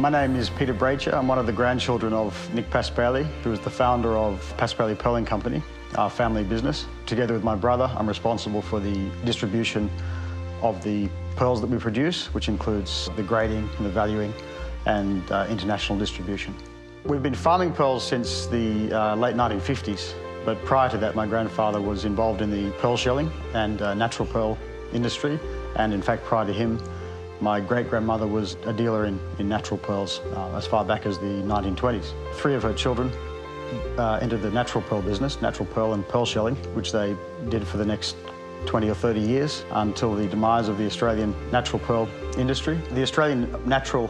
My name is Peter Bracher. I'm one of the grandchildren of Nick Paspaley, who is the founder of Paspaley Pearling Company, our family business. Together with my brother, I'm responsible for the distribution of the pearls that we produce, which includes the grading and the valuing and international distribution. We've been farming pearls since the late 1950s, but prior to that, my grandfather was involved in the pearl shelling and natural pearl industry, and in fact, prior to him, my great-grandmother was a dealer in natural pearls as far back as the 1920s. 3 of her children entered the natural pearl business, natural pearl and pearl shelling, which they did for the next 20 or 30 years until the demise of the Australian natural pearl industry. The Australian natural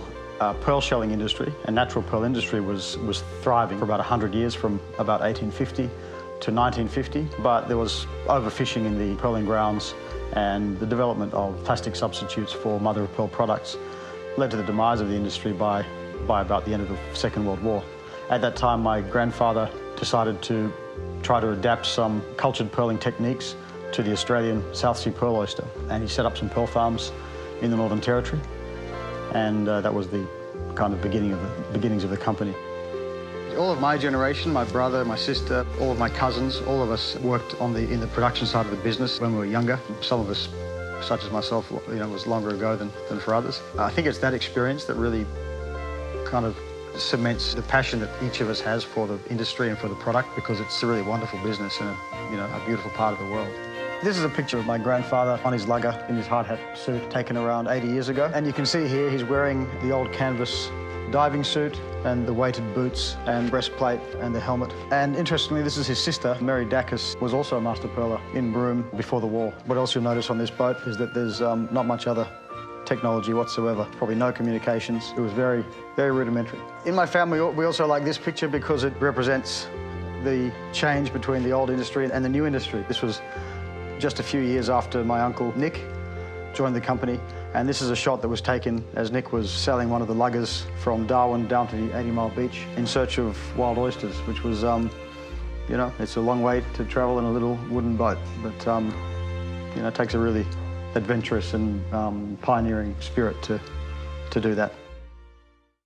pearl shelling industry and natural pearl industry was thriving for about 100 years, from about 1850 to 1950, but there was overfishing in the pearling grounds, and the development of plastic substitutes for mother of pearl products led to the demise of the industry by about the end of the Second World War. At that time, my grandfather decided to try to adapt some cultured pearling techniques to the Australian South Sea pearl oyster, and he set up some pearl farms in the Northern Territory, and that was the kind of beginnings of the company. All of my generation, my brother, my sister, all of my cousins, all of us worked in the production side of the business when we were younger. Some of us, such as myself, was longer ago than for others. I think it's that experience that really kind of cements the passion that each of us has for the industry and for the product, because it's a really wonderful business and a beautiful part of the world. This is a picture of my grandfather on his lugger in his hard hat suit, taken around 80 years ago. And you can see here he's wearing the old canvas diving suit and the weighted boots and breastplate and the helmet. And interestingly, this is his sister, Mary Dacus, was also a master pearler in Broome before the war. What else you'll notice on this boat is that there's not much other technology whatsoever, probably no communications. It was very, very rudimentary. In my family, we also like this picture because it represents the change between the old industry and the new industry. This was just a few years after my uncle Nick joined the company, and this is a shot that was taken as Nick was sailing one of the luggers from Darwin down to the 80 Mile Beach in search of wild oysters, which was, it's a long way to travel in a little wooden boat, but, it takes a really adventurous and pioneering spirit to do that.